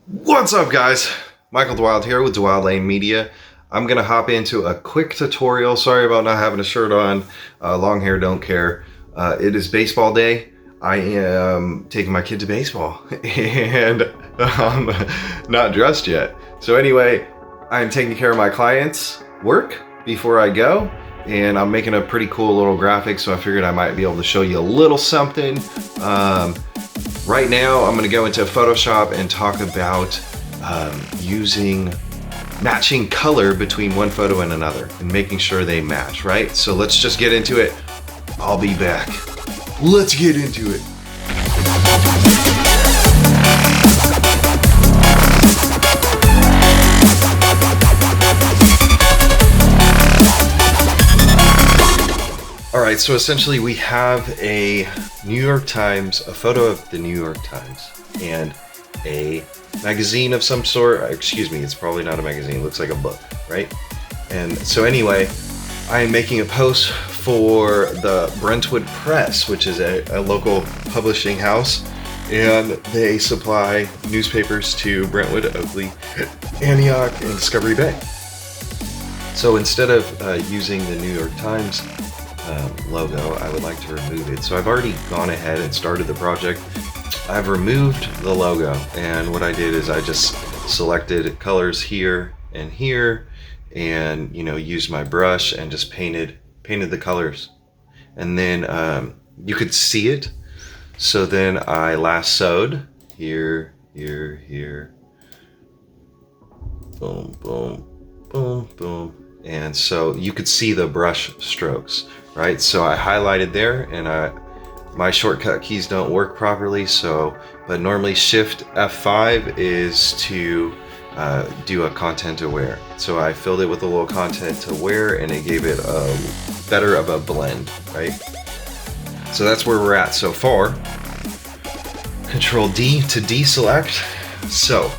What's up, guys? Michael DeWilde here with DeWilde Laine Media. I'm gonna hop into a quick tutorial. Sorry about not having a shirt on. Long hair, don't care. It is baseball day. I am taking my kid to baseball and I'm not dressed yet. So anyway, I'm taking care of my clients' work before I go, and I'm making a pretty cool little graphic, so I figured I might be able to show you a little something. Right now, I'm gonna go into Photoshop and talk about using matching color between one photo and another and making sure they match, right? So let's just get into it. I'll be back. Let's get into it. All right, so essentially we have a New York Times, a photo of the New York Times, and a magazine of some sort. Excuse me, it's probably not a magazine, it looks like a book, right? And so anyway, I am making a post for the Brentwood Press, which is a local publishing house, and they supply newspapers to Brentwood, Oakley, Antioch, and Discovery Bay. So instead of using the New York Times logo, I would like to remove it. So I've already gone ahead and started the project. I've removed the logo, and what I did is I just selected colors here and here, and used my brush and just painted the colors, and then you could see it. So then I lassoed here, boom, boom, boom, boom. And so you could see the brush strokes, right? So I highlighted there, and my shortcut keys don't work properly, but normally Shift F5 is to do a content aware. So I filled it with a little content aware, and it gave it a better of a blend, right? So that's where we're at so far. Control D to deselect. So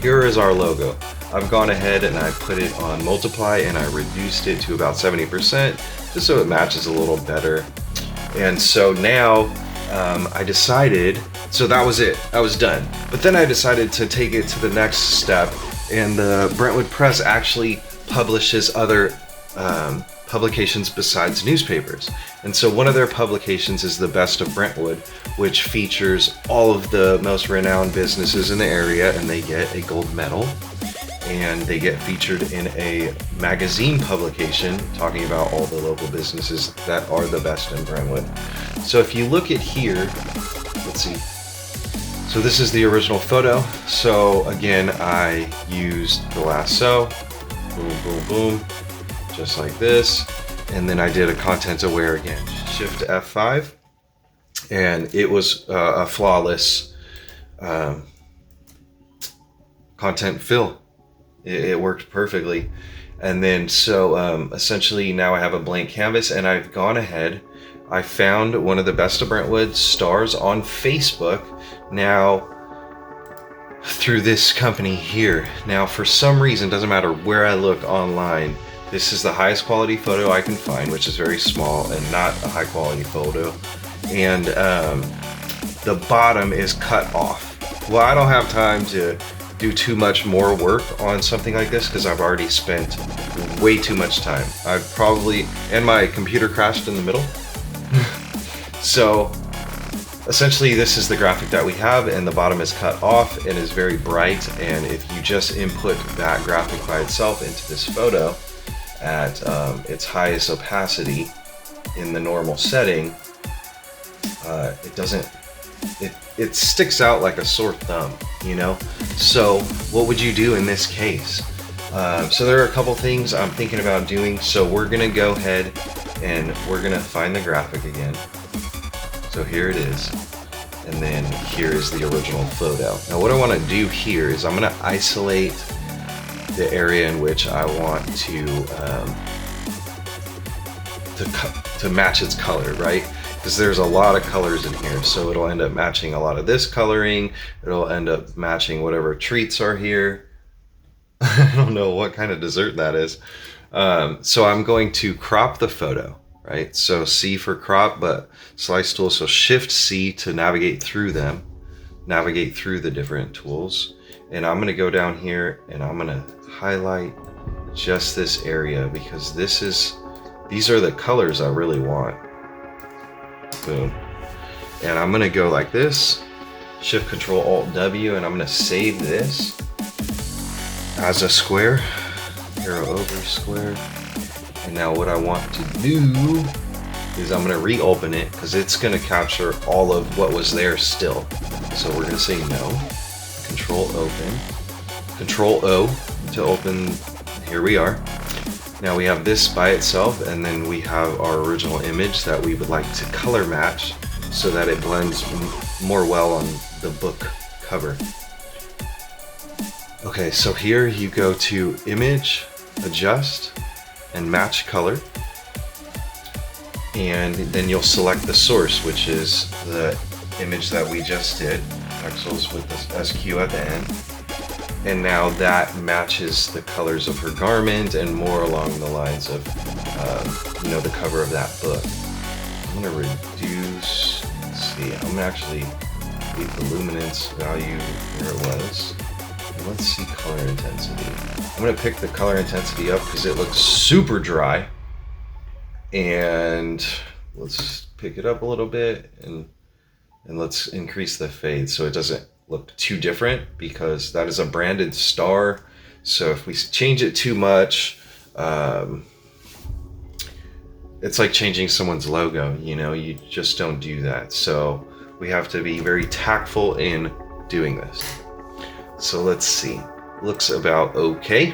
here is our logo. I've gone ahead and I put it on multiply, and I reduced it to about 70% just so it matches a little better. And so now I decided, so that was it, I was done. But then I decided to take it to the next step, and the Brentwood Press actually publishes other publications besides newspapers. And so one of their publications is the Best of Brentwood, which features all of the most renowned businesses in the area, and they get a gold medal. And they get featured in a magazine publication talking about all the local businesses that are the best in Brentwood. So if you look at here, let's see. So this is the original photo. So again, I used the lasso, boom, boom, boom, just like this. And then I did a content aware again, Shift F5. And it was a flawless content fill. It worked perfectly. And then so essentially now I have a blank canvas, and I've gone ahead. I found one of the Best of Brentwood stars on Facebook now through this company here. Now for some reason, doesn't matter where I look online, this is the highest quality photo I can find, which is very small and not a high quality photo. And the bottom is cut off. Well, I don't have time to do too much more work on something like this because I've already spent way too much time. And my computer crashed in the middle. So essentially this is the graphic that we have, and the bottom is cut off and is very bright. And if you just input that graphic by itself into this photo at its highest opacity in the normal setting, it sticks out like a sore thumb, So what would you do in this case? So there are a couple things I'm thinking about doing. So we're gonna go ahead and we're gonna find the graphic again. So here it is. And then here is the original photo. Now what I wanna do here is I'm gonna isolate the area in which I want to match its color, right? Because there's a lot of colors in here, so it'll end up matching a lot of this coloring. It'll end up matching whatever treats are here. I don't know what kind of dessert that is. So I'm going to crop the photo, right? So C for crop, but slice tool, so Shift C to navigate through them. navigate through the different tools. And I'm gonna go down here and I'm gonna highlight just this area because these are the colors I really want. Boom. And I'm gonna go like this, Shift Control Alt W, and I'm gonna save this as a square, arrow over square. And now what I want to do is I'm gonna reopen it because it's gonna capture all of what was there still. So we're gonna say no, Control open, Control O to open, here we are. Now we have this by itself, and then we have our original image that we would like to color match so that it blends more well on the book cover. Okay, so here you go to Image, Adjust, and Match Color. And then you'll select the source, which is the image that we just did, pixels with the SQ at the end. And now that matches the colors of her garment and more along the lines of, the cover of that book. I'm gonna reduce, let's see, I'm gonna actually leave the luminance value where it was. And let's see color intensity. I'm gonna pick the color intensity up because it looks super dry. And let's pick it up a little bit and let's increase the fade so it doesn't look too different because that is a branded star. So if we change it too much, it's like changing someone's logo, you just don't do that. So we have to be very tactful in doing this. So let's see, looks about okay.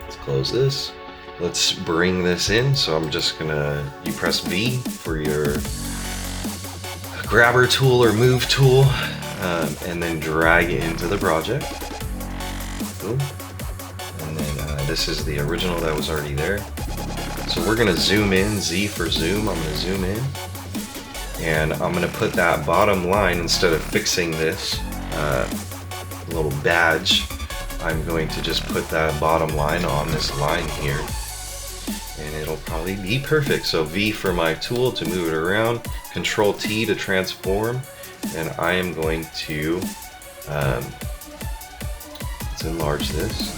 Let's close this. Let's bring this in. So I'm just gonna, you press V for your grabber tool or move tool, and then drag it into the project. Boom. And then this is the original that was already there. So we're gonna zoom in, Z for zoom, I'm gonna zoom in. And I'm gonna put that bottom line, instead of fixing this little badge, I'm going to just put that bottom line on this line here. And it'll probably be perfect. So V for my tool to move it around, Control T to transform, and I am going to let's enlarge this,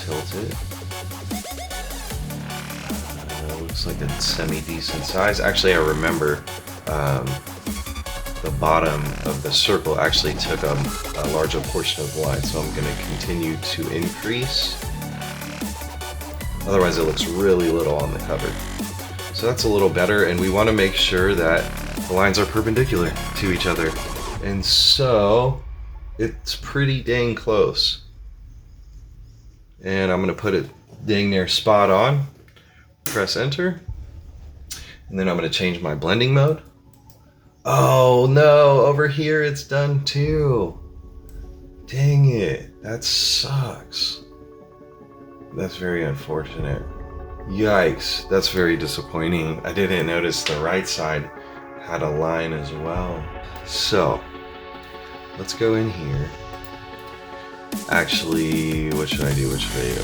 tilt it. Looks like a semi-decent size. Actually, I remember the bottom of the circle actually took a larger portion of the line, so I'm going to continue to increase. Otherwise it looks really little on the cover. So that's a little better, and we want to make sure that the lines are perpendicular to each other. And so it's pretty dang close. And I'm going to put it dang near spot on. Press enter. And then I'm going to change my blending mode. Oh no, over here it's done too. Dang it, that sucks. That's very unfortunate. Yikes, that's very disappointing. I didn't notice the right side had a line as well. So, let's go in here. Actually, what should I do? Which video?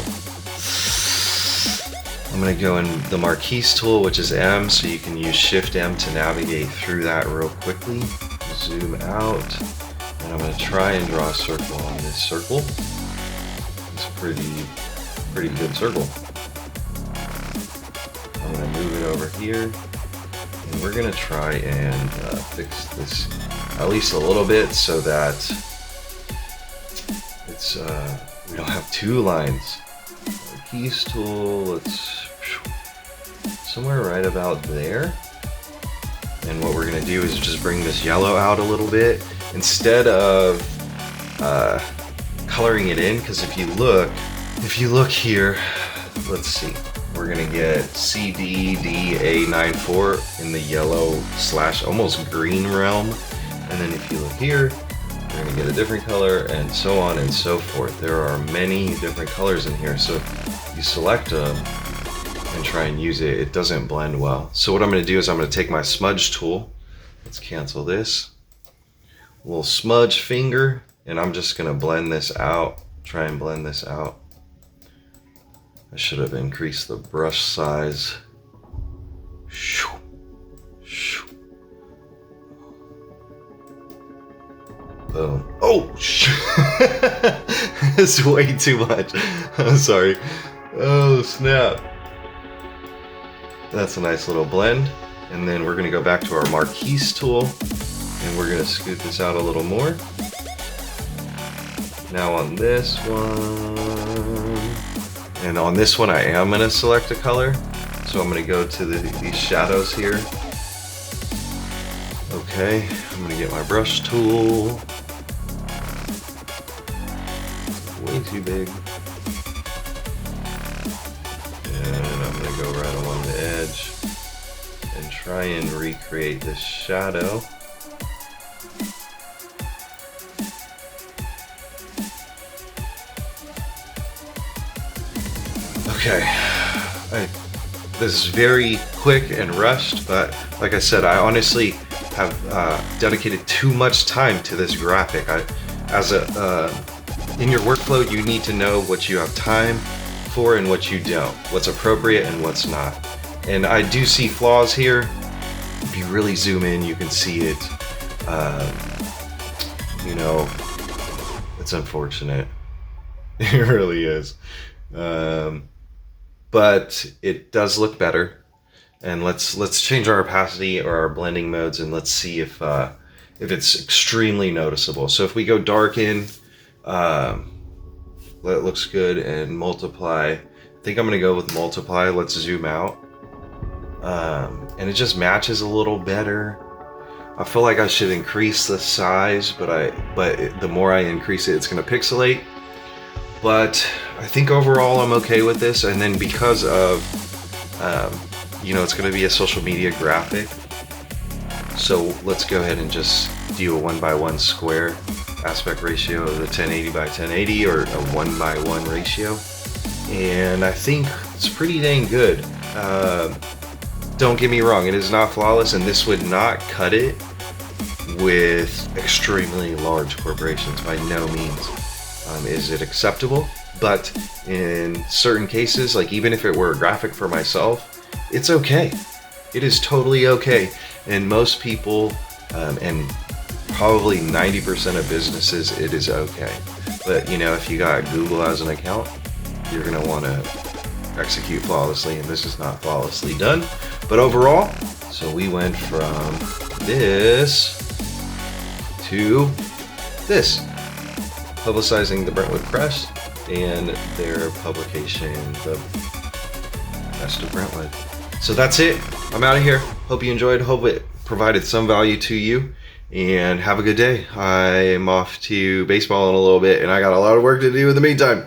I'm gonna go in the Marquise tool, which is M, so you can use Shift M to navigate through that real quickly. Zoom out, and I'm gonna try and draw a circle on this circle. It's pretty good circle. I'm gonna move it over here, and we're gonna try and fix this at least a little bit so that it's we don't have two lines. Keys tool, let's somewhere right about there. And what we're gonna do is just bring this yellow out a little bit instead of coloring it in, because if you look here, let's see, we're gonna get CDDA94 in the yellow slash almost green realm, and then if you look here, we're gonna get a different color, and so on and so forth. There are many different colors in here, so if you select them and try and use it, it doesn't blend well. So what I'm gonna do is I'm gonna take my smudge tool, let's cancel this, a little smudge finger, and I'm just gonna blend this out, try and blend this out. I should have increased the brush size. Boom. Oh, it's way too much. I'm sorry. Oh, snap. That's a nice little blend. And then we're gonna go back to our Marquise tool and we're gonna scoot this out a little more. Now on this one, and on this one I am gonna select a color. So I'm gonna go to these shadows here. Okay, I'm gonna get my brush tool. Way too big. And I'm gonna go right along the edge and try and recreate this shadow. Okay, this is very quick and rushed, but like I said, I honestly have dedicated too much time to this graphic. In your workflow, you need to know what you have time for and what you don't, what's appropriate and what's not. And I do see flaws here. If you really zoom in, you can see it. You know, it's unfortunate. It really is. But it does look better. And let's change our opacity or our blending modes, and let's see if it's extremely noticeable. So if we go darken, that looks good, and multiply. I think I'm gonna go with multiply. Let's zoom out, and it just matches a little better. I feel like I should increase the size, but the more I increase it, it's gonna pixelate. But I think overall I'm okay with this. And then because of you know, it's going to be a social media graphic, so let's go ahead and just do a 1:1 square aspect ratio of the 1080 by 1080, or a 1:1 ratio, and I think it's pretty dang good. Don't get me wrong, it is not flawless, and this would not cut it with extremely large corporations. By no means is it acceptable, but in certain cases, like even if it were a graphic for myself, it's okay. It is totally okay. And most people, and probably 90% of businesses, it is okay. But you know, if you got Google as an account, you're gonna want to execute flawlessly, and this is not flawlessly done. But overall, so we went from this to this, publicizing the Brentwood Press and their publication, The Best of Brentwood. So that's it. I'm out of here. Hope you enjoyed. Hope it provided some value to you. And have a good day. I am off to baseball in a little bit, and I got a lot of work to do in the meantime.